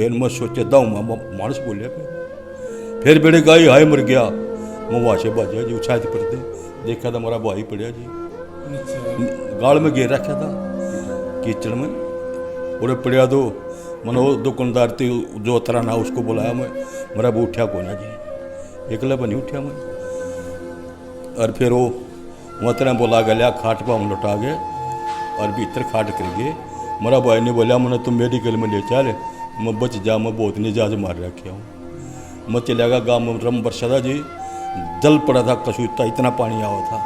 फिर मैं सोचा दाऊ मानस बोलिया फिर बेड़े गाय हाय मर गया। मैं वहाँ से बाजा जी छाती पड़ते देखा था मेरा भाई पड़िया जी गाल में घेर रखा था कीचड़ में और पड़िया तो मैंने वो दुकानदार थी जो तरह ना उसको बुलाया मैं मेरा वो उठा को ना जी एकला बनी उठा मैं और फिर वो तरह बोला गया खाट पर हम लौटा गए और भीतर खाट कर गए। मेरा भाई ने बोला मैंने तुम मेडिकल में ले चल मैं बच जा मैं बहुत निजाज मार रखे हूँ। मैं चला गया गाँव में रम बरसादा जी जल पड़ा था कसूता इतना पानी आया था।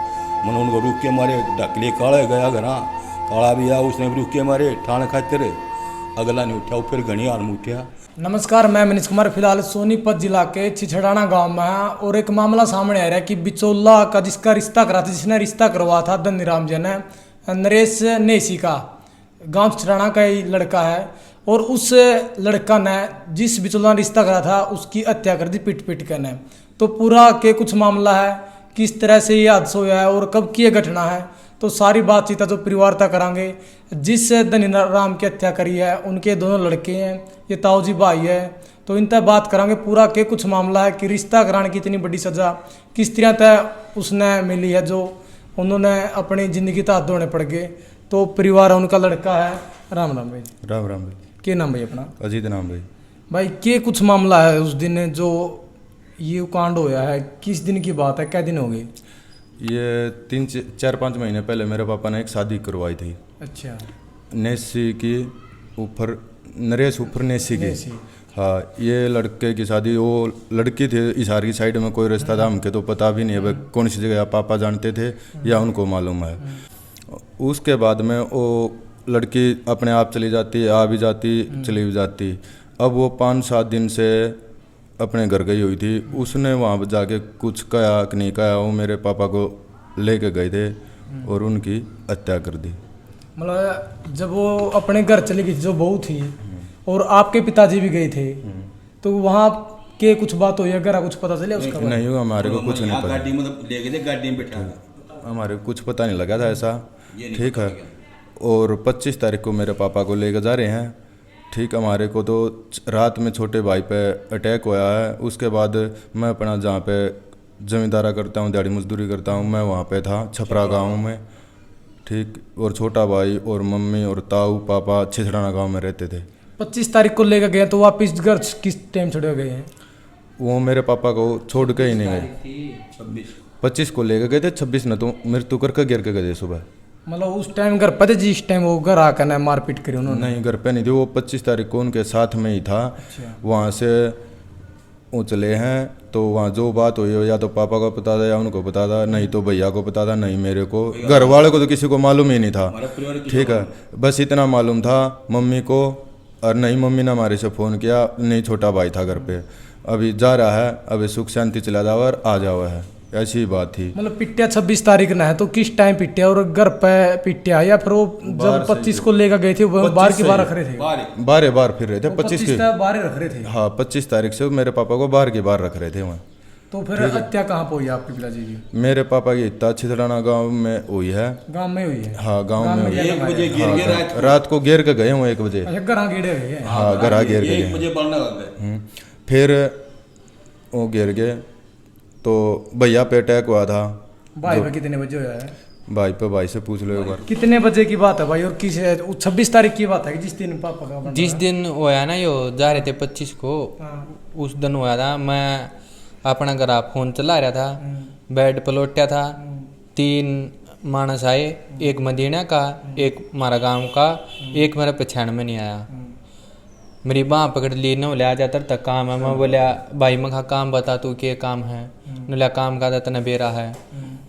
मैंने उनको रुक के मारे ढकले काला गया घर काला भी आया उसने रुक के मारे ठाण खातिर अगला नहीं उठा फिर घनी हाल में उठा। नमस्कार, मैं मनीष कुमार फिलहाल सोनीपत जिला के छिछड़ाना गांव में है और एक मामला सामने आ रहा है कि बिचौला का जिसका रिश्ता करा था जिसने रिश्ता करवा था धनीराम जी ने नरेश नेसी का गांव छिछड़ाना का ही लड़का है और उस लड़का ने जिस बिचौला ने रिश्ता करा था उसकी हत्या कर दी पीट पीट कर ने। तो पूरा के कुछ मामला है किस तरह से ये हादसा हुआ है और कब की ये घटना है तो सारी बातचीत जो परिवार तक करांगे। जिस धनीराम की हत्या करी है उनके दोनों लड़के हैं, ये ताऊ जी भाई है, तो इन तक बात करांगे पूरा के कुछ मामला है कि रिश्ता कराने की इतनी बड़ी सज़ा किस तरह तक उसने मिली है जो उन्होंने अपनी ज़िंदगी तक धोने पड़ गए। तो परिवार उनका लड़का है। राम राम भाई। राम राम भाई। क्या नाम भाई अपना? अजीत नाम भाई। भाई के कुछ मामला है उस दिन जो ये कांड होया है, किस दिन की बात है, क्या दिन हो गए? ये 3-4-5 महीने पहले मेरे पापा ने एक शादी करवाई थी। अच्छा। नेसी की ऊपर नरेश ऊपर नेसी की। हाँ, ये लड़के की शादी वो लड़की थी इसार की साइड में कोई रिश्ता था हमके तो पता भी नहीं है कौन सी जगह पापा जानते थे या उनको मालूम है। उसके बाद में वो लड़की अपने आप चली जाती आ भी जाती चली भी जाती। अब वो 5-7 दिन से अपने घर गई हुई थी। उसने वहाँ जाके कुछ कहा कि नहीं कहा वो मेरे पापा को लेके गए थे और उनकी हत्या कर दी। मतलब जब वो अपने घर चली गई जो बहू थी और आपके पिताजी भी गए थे तो वहाँ के कुछ बात हुई अगर कुछ पता चले उसका? नहीं हुआ, हमारे को कुछ नहीं पता। गाड़ी में ले गए थे गाड़ी में बैठा हमारे को कुछ पता नहीं लगा था ऐसा। ठीक है। और 25 तारीख को मेरे पापा को लेकर जा रहे हैं। ठीक, हमारे को तो रात में छोटे भाई पे अटैक हुआ है। उसके बाद मैं अपना जहाँ पे ज़मींदारा करता हूँ दिहाड़ी मजदूरी करता हूँ मैं वहाँ पे था छपरा गांव में। ठीक, और छोटा भाई और मम्मी और ताऊ पापा छिछड़ाना गांव में रहते थे। 25 तारीख को लेकर गए तो वापिस घर किस टाइम छोड़ गए हैं? वो मेरे पापा को छोड़ के ही नहीं गए। 25 को लेकर गए थे, 26 न तो मृत्यु करके गिर के गए सुबह। मतलब उस टाइम घर पे थे जिस टाइम वो घर आकर ना मारपीट करी उन्होंने? नहीं, घर पे नहीं थे, वो 25 तारीख को उनके साथ में ही था। अच्छा। वहाँ से वो चले हैं तो वहाँ जो बात हुई हो या तो पापा को पता था या उनको पता था, नहीं तो भैया को पता था, नहीं मेरे को, घर वाले को तो किसी को मालूम ही नहीं था। ठीक है, बस इतना मालूम था मम्मी को। और नहीं मम्मी ने हमारे से फ़ोन किया, नहीं छोटा भाई था घर पे, अभी जा रहा है, अभी सुख शांति चला जाओ और आ जाओ है, ऐसी बात थी। मतलब पिट्या 26 तारीख ना है तो किस टाइम पिट्या और घर पे पिट्या या फिर वो जब 25 को लेकर गए थे बाहर की बाहर रख रहे थे? बाहर फिर रहे थे 25 के बाहर रख रहे थे। हाँ, 25 तारीख से मेरे पापा को बाहर की बाहर रख रहे थे वहाँ। तो फिर हत्या कहाँ पर हुई आपके पिताजी की? मेरे पापा की हत्या छिछड़ाना गांव में हुई है। गांव में हुई है? हाँ, गांव में हुई है। 1 बजे गिर गए रात को गिर के गए वो 1 बजे। अच्छा, घर गिरे गए? हाँ, घर गिर के 1 बजे बढ़ने लग गए। फिर वो गिर गए तो भैया पे अटैक हुआ था। भाई पे कितने बजे हुआ है? भाई से पूछ लो एक बार। कितने बजे की बात है भाई और किस 26 तारीख की बात है जिस दिन पापा का जिस दिन होया ना यो जा रहे थे 25 को, उस दिन हुआ था। मैं अपना घर फोन चला रहा था, बेड पर लोटा था, 3 मानस आए, एक मदीना का, एक हमारा गांव का, एक मेरा पहचान में नहीं आया। मेरी बाँ पकड़ ली, न बोले आ जाता तक काम है। मैं बोलिया भाई मैं कहा काम बता तू क्या काम है? न बोलिया काम का तना बेरा है।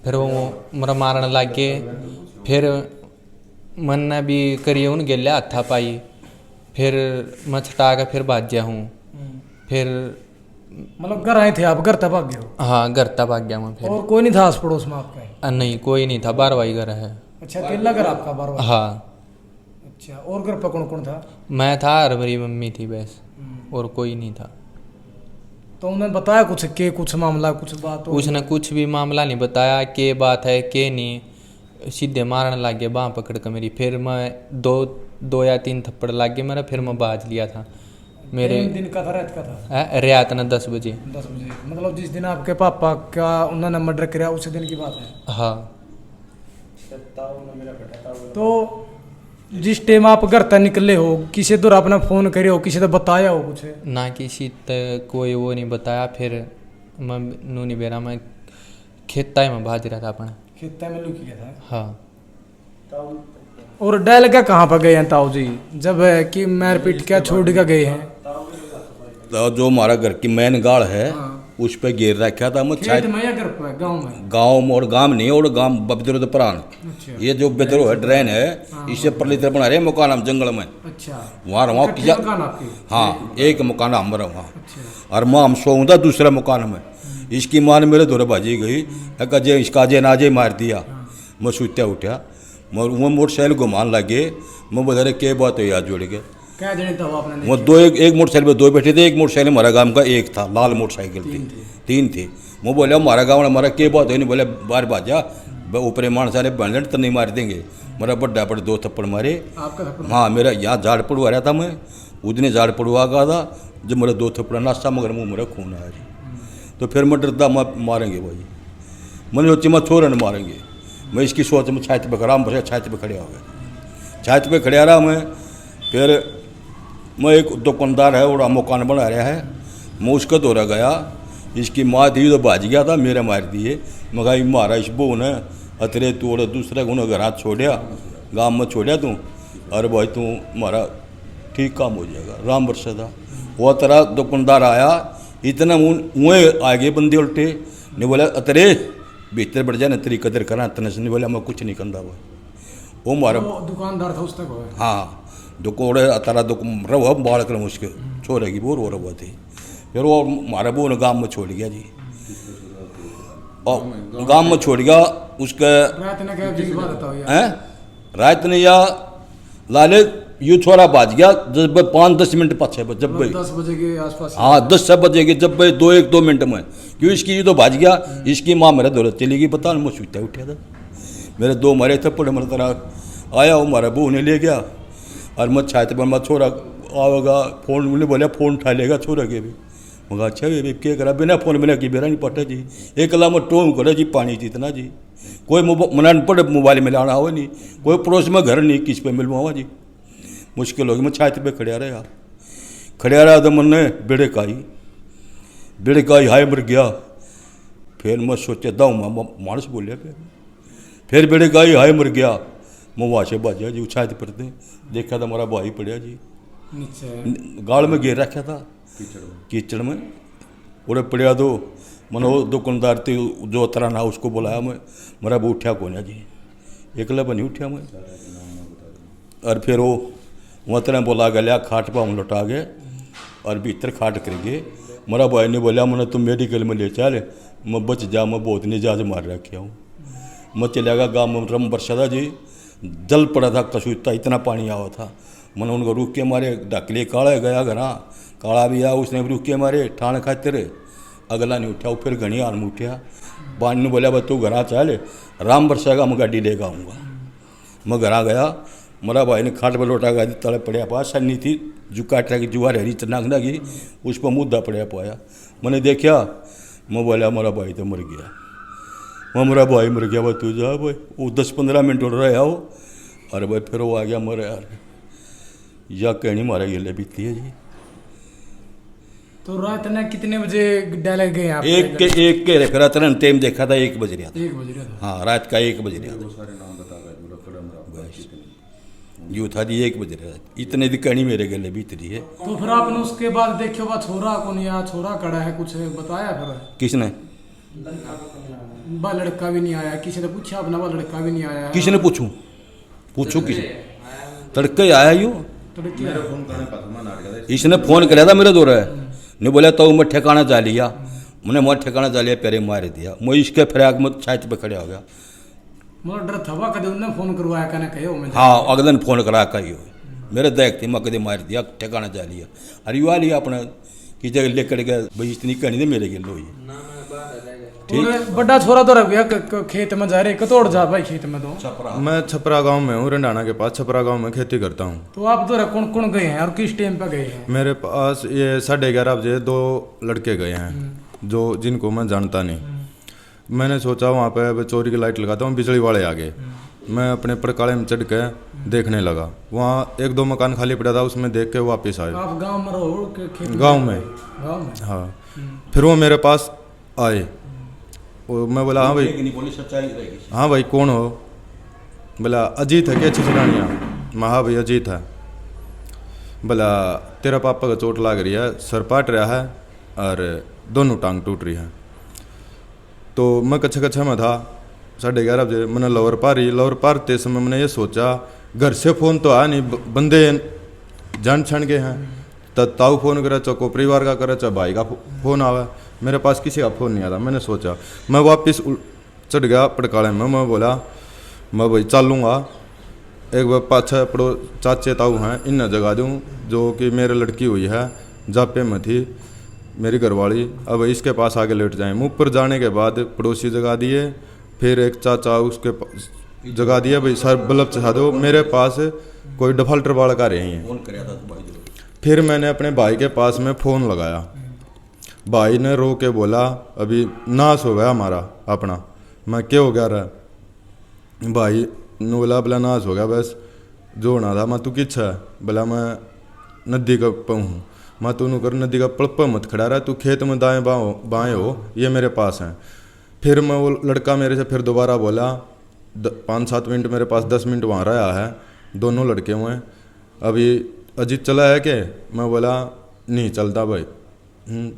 फिर वो मेरा मारने लग गए। फिर मन ने भी करिए उन गेले हथा पाई। फिर मैं छटा के फिर भाग गया हूँ। फिर मतलब घर आए थे आप, घर तक भाग गए हो? हाँ, घर तक भाग गया मैं। फिर और कोई नहीं था आस पड़ोस में आपका? नहीं, कोई नहीं था, 12वाई घर है। अच्छा, अकेला घर आपका 12वाई? हाँ। अच्छा, और घर पर कौन कौन था? मैं था और मेरी मम्मी थी बस, और कोई नहीं था। तो उन्होंने बताया कुछ के कुछ मामला कुछ बात? उसने कुछ भी मामला नहीं बताया, के बात है के नहीं। सीधे मारने लग गए बाँह पकड़ कर मेरी। फिर मैं 2 या 3 थप्पड़ लग गए मेरा, फिर मैं बाज लिया था। मेरे दिन का था, रात का था? रात ना 10 बजे। 10 बजे, मतलब जिस दिन आपके पापा का उन्होंने मर्डर किया उसी दिन की बात है? हाँ। तो जिस टाइम आप घर तक निकले हो, किसी दूर आपने फोन करे हो, किसी ने बताया हो कुछ? ना किसी तक कोई वो नहीं बताया। फिर मैं नूनी बेरा में खेता में भाज रहा था अपना। खेत में लुक गया था? हाँ। और डैल क्या कहाँ पर गए हैं ताऊ जी, जब कि मार पीट क्या छोड़ कर गए हैं? तो जो हमारा घर की मेन गाड़ है उस पे गिर रखा था। मैं खेत में या घर पे, गाँव में? गाँव में, और गाँव नहीं, और गाँव बिद्रोह प्राण। अच्छा। ये जो बिद्रोह है ड्रेन है, इससे परलितर बना रहे मकान हम जंगल में। अच्छा। वहाँ इकट्ठे मकान आपके? हाँ, एक मकान हमारा वहाँ। अच्छा। और माँ हम सोऊँ था दूसरे मकान में। इसकी माँ ने मेरे दौरे भाजी गई, अजे इसका जे नाजे मार दिया। मैं सूत्या उठा, वो मोटरसाइकिल घुमान लगे। मैं बता रहे क्या बात है याद जुड़ गए। क्या जने था वो आपने? वो दो, एक मोटरसाइकिल पे दो बैठे थे। एक मोटरसाइकिल हमारा गांव का एक था, लाल मोटरसाइकिल थी। तीन थे। मैं बोला हमारा गाँव हमारा क्या बात है, नहीं बोले बाहर बाजा ऊपरे मान सारे बन तो नहीं मार देंगे। मेरा बड्डा पर 2 थप्पड़ मारे। आपका थप्पड़? हाँ, मेरा यहाँ झाड़ पड़वा रहा था, मैं उतने झाड़ पड़वा गया था जब मेरा 2 थप्पड़ नाश्ता, मगर मुँह मेरा खून आया जी। तो फिर मैं डरता मारेंगे भाई, मैंने सोची मैं छोरे न मारेंगे। मैं इसकी सोच में छाती पे खड़ा, हम छाती पे खड़े हो गए। छाती पे खड़े रहा मैं। फिर मैं एक दुकानदार है और मकान बना रहा है, मैं उसका दौरा गया। इसकी माँ थी तो भाज गया था, मेरे मार दिए। मगर मारा इस बो ने अतरे तू और दूसरे को घर हाथ छोड़ा, गाँव में छोड़ा तू, अरे भाई तू मारा ठीक काम हो जाएगा। राम वर्षा था वो तरह दुकानदार आया, इतना मुँह आगे बंदे उल्टे। नहीं बोला अतरे भीतर बढ़ जाए न, तेरी कदर करा तने से। नहीं बोला मैं कुछ नहीं कंदा वो मारा। दुकानदार था उस तक? हाँ, दुकोड़े तारा दुक रहो बाढ़ कर मुझके छोड़ेगी वो रो रहा थी। फिर वो हमारा वो गाँव में छोड़ गया जी, और गाँव में छोड़ गया उसके। रात ने या लाले यू छोरा बाज गया जब 5-10 मिनट पाछे, जब 10 बजे के आसपास? हाँ, 10 बजे के, जब 2-1-2 मिनट में। क्यों इसकी ये तो भाज गया। इसकी माँ मेरा दौलत चली गई, पता नहीं मैं सूता उठा था। मेरे 2 मारे थप्पड़, मेरा तरह आया वो मारा बहू ने ले गया। और मैं छाते पर मैं छोरा आवेगा, फोन ने बोला फोन उठा लेगा छोरा के भी। मगर अच्छा भी क्या करा, बिना फोन बिना की बेरा नहीं पटा जी। एक अला में टोम करा जी, पानी जितना जी, कोई मना पड़े मोबाइल में लाना हो नहीं, कोई पड़ोस में घर नहीं, किस पे मिलवा जी। मुश्किल होगी। मैं छाते पे खड़ा रहा तो मैंने बेड़े का हाय मर गया। फिर मैं सोचा दाऊ मानस बोलिया, फिर बेड़े का हाय मर गया। मैं वहाँ से बाजा जी, छाते पर देखा था हमारा भाई पड़ा जी, गाड़ में गिर रखा था कीचड़ में। उड़े पड़ा तो मैंने वो दुकानदार थे जो तरह ना उसको बुलाया। मैं मेरा वो उठा कौन है जी, एकला बनी उठा मैं। और फिर वो वहाँ तरह बोला गया, खाट पर हम लौटा गए और भीतर खाट करेंगे। मेरा भाई ने बोला मैंने तुम मेडिकल में ले चल, मैं बच जा, मैं बहुत निजाज मार रखे हूँ। मैं चला गया गाँव में, रम बरसा था जी, जल पड़ा था कसूता, इतना पानी आवा था। मैंने उनको रुक के मारे ढकले काला गया घर, काला भी आया, उसने भी रुक के मारे ठाण खातिर। अगला नहीं उठा, फिर घनी आन में उठा। बान ने बोला भाई तू घर चल, राम बरसाएगा, मैं गाड़ी लेकर आऊँगा। मैं घर गया, मेरा भाई ने खाट पर लौटा गया, तले पड़ा पाया, सन्नी थी जो काटा की जुआ रही चनागना की, उस पर मुद्दा पड़ा पाया। मैंने देखा, मैं बोला मेरा भाई तो मर गया। मैं मेरा भाई मर गया, भाई तू जा भाई। वो 10-15 मिनट उड़ रहा हो, अरे भाई फिर वो आ गया मरे यार। या कहनी मारा गले बीती है जी। तो रात ने कितने बजे डाले गए आप? एक के रख रहा था, टाइम देखा था 1 बज रहा था। 1 बज रहा था? हाँ, रात का 1 बज रहा था। यूँ था जी 1 बज रहा था, इतने दी कहानी मेरे गले बीत रही है। तो फिर आपने उसके बाद देखो बा छोरा कौन या छोरा कड़ा है, कुछ बताया फिर? किसने? बा लड़का भी नहीं आया, किसी ने पूछा अपना? बा लड़का भी नहीं आया। किसने पूछू किसी तड़के आया यूँ? इसने फोन कराया था मेरे दौरा है, नहीं बोला तो मैं ठिकाना जा लिया। मैंने मैं ठिकाना जा लिया, पैरे मार दिया। मैं इसके फिराक में छाती पे खड़े हो गया। मतलब डर था कदे उन्होंने फोन करवाया कहना कहो मैं? हाँ, अगले दिन फोन करा कही मेरे देख थी, मैं कदे मार दिया, ठिकाना जा लिया। अरे यू आ लिया अपना कि जगह लेकर गया भाई, इतनी कहानी थी मेरे गिल हुई। और बड़ा छोरा तो रह गया खेत में जा रहे कतोड़ जा भाई खेत में तो मैं छपरा गांव में हूँ, रंडाना के पास छपरा गांव में खेती करता हूँ। तो आप तो कौन कौन गए हैं और किस टाइम पे गए हैं? मेरे पास ये 11:30 बजे 2 लड़के गए हैं जो जिनको मैं जानता नहीं। मैंने सोचा वहाँ पे अब चोरी की लाइट लगाता हूँ, बिजली वाले आ गए। मैं अपने पड़काले में चढ़ के देखने लगा, वहाँ 1-2 मकान खाली पड़ा था, उसमें देख के वापस आए। आप गांव में रहो कि खेत गांव में? गांव में। हाँ। फिर वो मेरे पास आए, मैं बोला हाँ भाई, नहीं बोली सच्चाई रहेगी। हाँ भाई कौन हो? बोला अजीत है क्या छिछड़ानिया? मैं हाँ भाई अजीत है। बोला तेरा पापा का चोट लाग रही है, सर पाट रहा है और दोनों टांग टूट रही है। तो मैं कच्छा में था, 11:30 बजे मैंने लोअर पारते समय मैंने ये सोचा घर से फ़ोन तो आया नहीं, बंदे जान छान गए हैं। तब ताऊ फ़ोन करा, चाहे को परिवार का करा, चाहे भाई का फ़ोन आवा, मेरे पास किसी का फ़ोन नहीं आता। मैंने सोचा मैं वापस चढ़ गया पड़काले में। मैं बोला मैं भाई चलूँगा, एक बार पाछा पड़ो चाचे ताऊ हैं इन जगा दूँ जो कि मेरे लड़की हुई है जापे में थी मेरी घरवाली, अब इसके पास आगे लेट जाएं। मुँह पर जाने के बाद पड़ोसी जगा दिए, फिर एक चाचा उसके जगा दिया, भाई सर बल्ब चढ़ा दो, मेरे पास कोई डिफॉल्टर वाला का रही हैं। फोन कराया था तो भाई जो फिर मैंने अपने भाई के पास में फ़ोन लगाया, भाई ने रो के बोला अभी नाश हो गया हमारा अपना। मैं क्या हो गया रहा? भाई ने बोला नाश हो गया, बस जो होना था। मैं तू किछ है? बोला मैं नदी का हूँ। मैं तू कर नदी का पड़प मत खड़ा रहा, तू खेत में दाएं बाएं हो, ये मेरे पास हैं। फिर मैं वो लड़का मेरे से फिर दोबारा बोला, 5-7 मिनट मेरे पास 10 मिनट वहाँ रहा है, दोनों लड़के हुए। अभी अजीत चला है क्या? मैं बोला नहीं चलता भाई।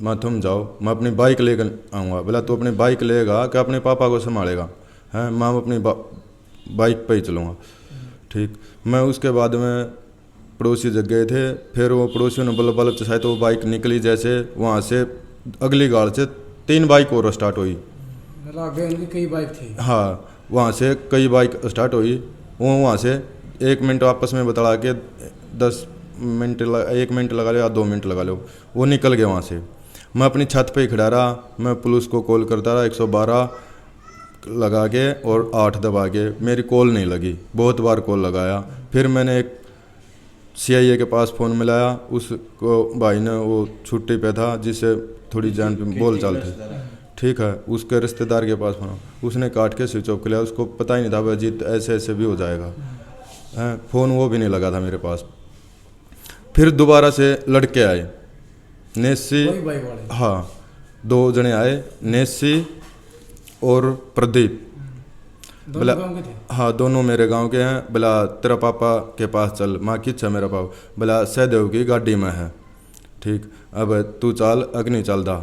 मैं तुम जाओ, मैं अपनी बाइक लेकर आऊँगा। बोला तू अपनी बाइक लेगा कि अपने पापा को संभालेगा? हैं मैं अपनी बाइक पे ही चलूँगा। ठीक। मैं उसके बाद में पड़ोसी जग गए थे, फिर वो पड़ोसियों ने बल्ब चलाए तो वो बाइक निकली, जैसे वहाँ से अगली गाड़ से 3 बाइक और स्टार्ट हुई। आगे उनकी कई बाइक थी। हाँ, वहाँ से कई बाइक स्टार्ट हुई। वो वहाँ से 1 मिनट आपस में बता के 10 मिनट 1 मिनट लगा लो या 2 मिनट लगा लो, वो निकल गए वहाँ से। मैं अपनी छत पे ही खड़ा रहा, मैं पुलिस को कॉल करता रहा, 112 लगा के और 8 दबा के, मेरी कॉल नहीं लगी। बहुत बार कॉल लगाया, फिर मैंने एक CIA के पास फ़ोन मिलाया, उसको भाई ने वो छुट्टी पे था जिससे थोड़ी जान पे बोल चाल थी। ठीक है, उसके रिश्तेदार के पास फ़ोन, उसने काट के स्विच ऑफ कर लिया, उसको पता ही नहीं था भाई अजीत ऐसे ऐसे भी हो जाएगा। हैं फ़ोन वो भी नहीं लगा था मेरे पास। फिर दोबारा से लड़के आए, नेसी, हाँ 2 जने आए, नेसी और प्रदीप। बोला हाँ दोनों मेरे गांव के हैं। बोला तेरा पापा के पास चल। माँ किच है मेरा पापा? बोला सहदेव की गाड़ी में है। ठीक, अब तू चल अग्नि चलदा।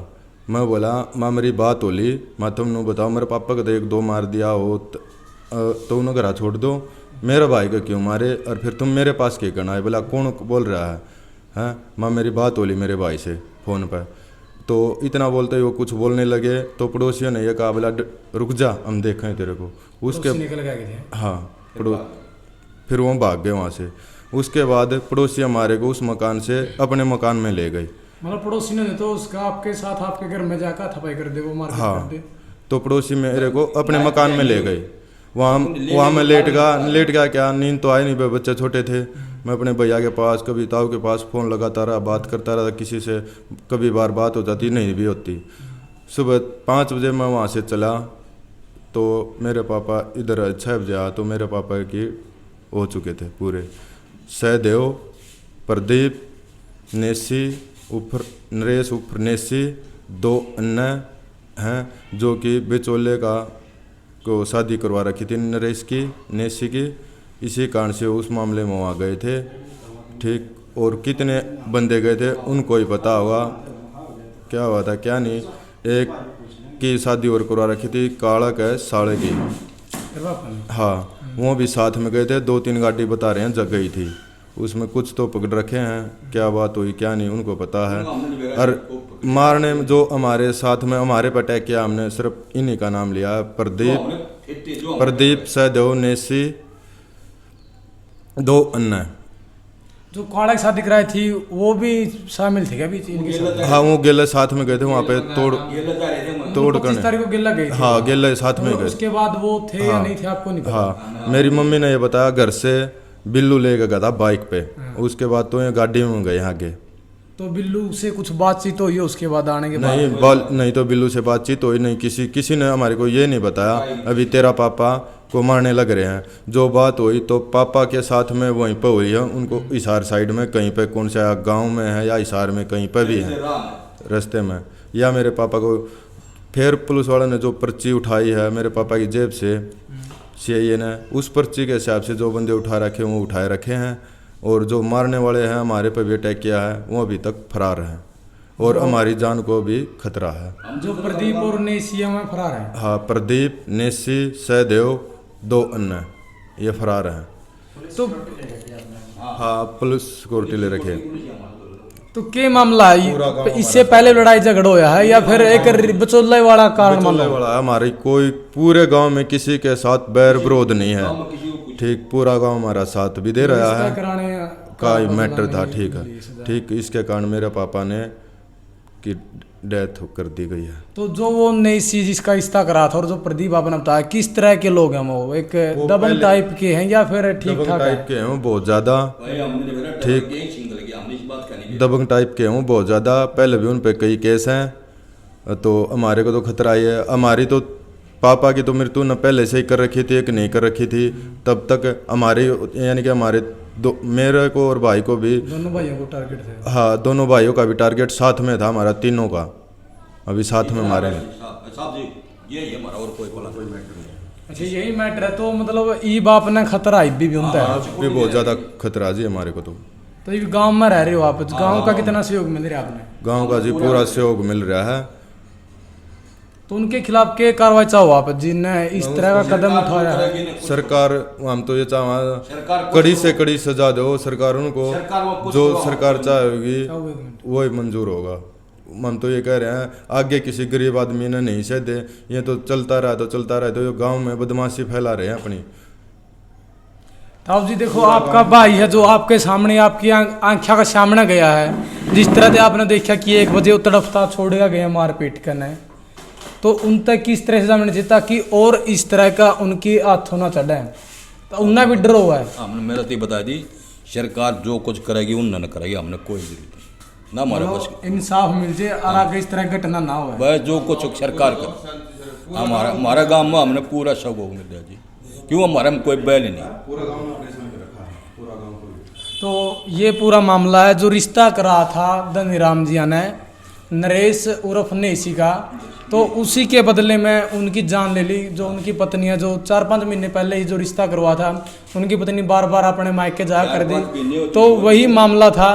मैं बोला माँ मेरी बात होली, मैं तुमने बताओ मेरे पापा को तो 1-2 मार दिया हो तो उन्हें घर छोड़ दो, मेरे भाई को क्यों मारे और फिर तुम मेरे पास क्यों करना है? बोला कौन बोल रहा है? हैं माँ मेरी बात होली मेरे भाई से फ़ोन पर। तो इतना बोलते ही वो कुछ बोलने लगे, तो पड़ोसियों ने यह कहा बोला रुक जा हम देखें तेरे को। उसके निकल गए। हाँ फिर वो भाग गए वहाँ से। उसके बाद पड़ोसी हमारे को उस मकान से अपने मकान में ले गए। मतलब पड़ोसी ने तो उसका आपके साथ आपके घर में जाकर थपाई कर दे, वो मार हाँ, कर दे। तो पड़ोसी मेरे को अपने मकान में ले गए। वहाँ मैं लेट गया क्या, नींद तो आई नहीं, बच्चे छोटे थे। मैं अपने भैया के पास कभी ताऊ के पास फ़ोन लगाता रहा, बात करता रहा किसी से, कभी बार बात हो जाती नहीं भी होती। सुबह 5 बजे मैं वहाँ से चला तो मेरे पापा इधर 6 बजे आया तो मेरे पापा की हो चुके थे पूरे। सहदेव, प्रदीप, नेसी ऊपर नरेश ऊपर नेसी, 2 अन्य हैं जो कि बिचौले का को शादी करवा रखी थी नरेश की, नेसी की। इसी कारण से उस मामले में वहाँ गए थे। ठीक, और कितने बंदे गए थे उनको ही पता होगा क्या हुआ था क्या नहीं। एक की शादी और करवा रखी थी, कालक है साले की। हाँ, वो भी साथ में गए थे। 2-3 गाड़ी बता रहे हैं जग गई थी, उसमें कुछ तो पकड़ रखे हैं, क्या बात हुई क्या नहीं उनको पता है। और मारने में जो हमारे साथ में हमारे पर अटैक किया, हमने सिर्फ इन्हीं का नाम लिया है, प्रदीप, सहदेव, नेसी, 2 अन्य। जो काला की शादी कराई थी वो भी शामिल थे क्या बीच इनके साथ? हाँ, वो गेले साथ में गए थे वहाँ पे। तोड़ तोड़ 25 तारीख को गिल्ला गए थे। हाँ गिल्ला साथ में और गए। उसके बाद वो थे या नहीं थे आपको नहीं पता? हाँ मेरी मम्मी ने ये बताया घर से बिल्लू लेके गया था बाइक पे, उसके बाद तो ये गाड़ी में गए आगे। तो बिल्लू से कुछ बातचीत हुई है उसके बाद आने के बाद? नहीं तो बिल्लू से बातचीत हुई नहीं, किसी ने हमारे को ये नहीं बताया अभी तेरा पापा को मारने लग रहे हैं। जो बात हुई तो पापा के साथ में वहीं पर हुई है, उनको हिसार साइड में कहीं पे कौन सा गांव में है या हिसार में कहीं पर भी है रास्ते में, या मेरे पापा को फिर पुलिस वाले ने जो पर्ची उठाई है मेरे पापा की जेब से सीआईए ने, उस पर्ची के हिसाब से जो बंदे उठा रखे वो उठाए रखे हैं, और जो मारने वाले हैं हमारे पे भी अटैक किया है वो अभी तक फरार हैं और हमारी जान को भी खतरा है। जो प्रदीप और नेसिया में फरार है? हाँ प्रदीप, नेसी, सहदेव, 2 अन्य ये फरार हैं। तो हाँ पुलिस सिक्योरिटी ले रखे। तो क्या मामला है? इससे पहले लड़ाई झगड़ा होया है या फिर एक बचौले वाला कारण मामला? वाला हमारी कोई पूरे गांव में किसी के साथ बैर विरोध नहीं है, ठीक पूरा गांव हमारा साथ भी दे रहा है का मैटर था। ठीक है, ठीक इसके कारण मेरे पापा ने की डेथ कर दी गई है। तो जो वो नेसी जिसका रिश्ता करा था और जो प्रदीप आपने बताया, किस तरह के लोग हैं वो? एक दबंग टाइप के हैं या फिर ठीक ठाक टाइप के हैं वो बहुत ज्यादा? ठीक दबंग टाइप के हैं वो बहुत ज्यादा। पहले भी उन पे कई केस हैं, तो हमारे को तो खतरा ही है। हमारी तो पापा की तो मृत्यु न पहले से ही कर रखी थी, एक नहीं कर रखी थी तब तक हमारी, यानी कि हमारे मेरे को और भाई को भी, दोनों भाइयों को टारगेट थे। हाँ दोनों भाइयों का भी टारगेट साथ में था हमारा, तीनों का अभी साथ में मारेंगे। अच्छा यही मैटर है। तो मतलब ई बाप ने खतरा भी होता है? भी बहुत ज्यादा खतरा जी हमारे को। तो ये गांव में रह रहे हो आप, गांव का कितना सहयोग मिल रहा है आपने? गांव का जी पूरा सहयोग मिल रहा है। तो उनके खिलाफ क्या कार्रवाई चाहो आप जिनने इस तरह का कदम उठाया है? सरकार, हम तो ये चाह कड़ी से कड़ी सजा दो सरकार उनको, जो सरकार चाहेगी वही मंजूर होगा। हम तो ये कह रहे हैं आगे किसी गरीब आदमी ने नहीं सह दे, ये तो चलता रहा तो ये गांव में बदमाशी फैला रहे हैं अपनी। ताऊ जी देखो, आपका भाई है जो आपके सामने आपकी आंखों का सामने गया है, जिस तरह से आपने देखा कि 1 बजे तड़फता छोड़ेगा गया मारपीट करने, तो उन तक किस तरह से जाना चाहिए ताकि और इस तरह का उनकी हाथों ना चढ़े, तो उन्हें भी डर हुआ है। हमने मेरा तो बता दी सरकार जो कुछ करेगी उन्हें न करेगी, हमने कोई जरूरत ना हमारे बस इंसाफ मिल जाए और आगे इस तरह घटना ना हो। वह जो कुछ सरकार कर हमारा गांव में हमने पूरा सहयोग मिल रहा जी, क्यों हमारे में कोई बैल ही नहीं। तो ये पूरा मामला है जो रिश्ता करा था धनीराम जी ने नरेश उर्फ नेसी का, तो उसी के बदले में उनकी जान ले ली। जो उनकी पत्नी है, जो 4-5 महीने पहले ही जो रिश्ता करवा था, उनकी पत्नी बार बार अपने मायके जाया कर दी, तो वही मामला था।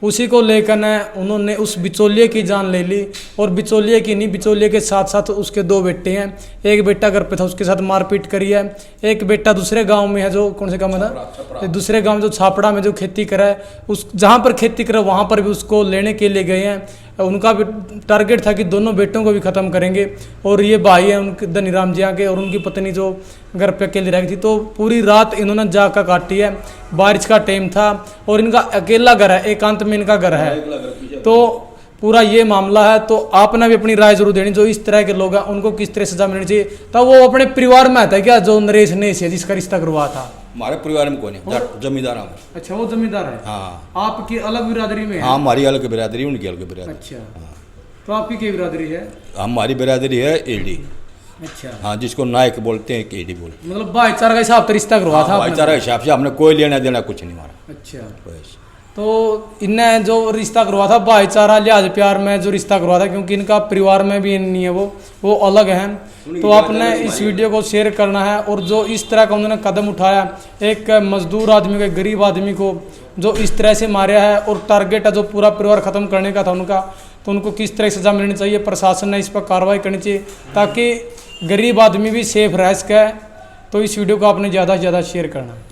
उसी को लेकर न उन्होंने उस बिचौलिए की जान ले ली, और बिचौलिए की नहीं, बिचौलिए के साथ साथ उसके 2 बेटे हैं। एक बेटा घर पे था, उसके साथ मारपीट करी है। एक बेटा दूसरे गांव में है, जो कौन से गांव में था, दूसरे गांव में जो छापड़ा में जो खेती करा है, उस जहां पर खेती करा वहां पर भी उसको लेने के लिए गए हैं। उनका भी टारगेट था कि दोनों बेटों को भी ख़त्म करेंगे। और ये भाई है उनके धनीराम जी के, और उनकी पत्नी जो घर पे अकेली रह गई थी, तो पूरी रात इन्होंने जाकर काटी है। बारिश का टाइम था और इनका अकेला घर है, एकांत में इनका घर है। तो पूरा ये मामला है। तो आपने भी अपनी राय जरूर देनी, जो इस तरह के लोग हैं उनको किस तरह सजा मिलनी चाहिए। तो वो अपने परिवार में आता है क्या, जो नरेश नेस है जिसका रिश्ता करवा था? हमारे परिवार में कौन है? जमींदार हम। अच्छा वो जमींदार है। हाँ। आपकी अलग बिरादरी में है? हाँ हमारी अलग बिरादरी, उनकी अलग बिरादरी। अच्छा तो आपकी क्या बिरादरी है? हमारी बिरादरी है एडी। अच्छा हाँ, जिसको नायक बोलते हैं, एडी बोलते हैं। मतलब भाईचारा का हिसाब से रिश्ता करवा था? भाईचारा के हिसाब से हमने कोई लेना देना कुछ नहीं मारा। अच्छा तो इनने जो रिश्ता करवा था भाईचारा लिहाज प्यार में जो रिश्ता करवा था, क्योंकि इनका परिवार में भी नहीं है, वो अलग हैं। तो आपने इस वीडियो को शेयर करना है। और जो इस तरह का उन्होंने कदम उठाया, एक मजदूर आदमी को, एक गरीब आदमी को जो इस तरह से मारा है, और टारगेट है जो पूरा परिवार ख़त्म करने का था उनका, तो उनको किस तरह सजा मिलनी चाहिए, प्रशासन ने इस पर कार्रवाई करनी चाहिए ताकि गरीब आदमी भी सेफ रह सके। तो इस वीडियो को आपने ज़्यादा से ज़्यादा शेयर करना है।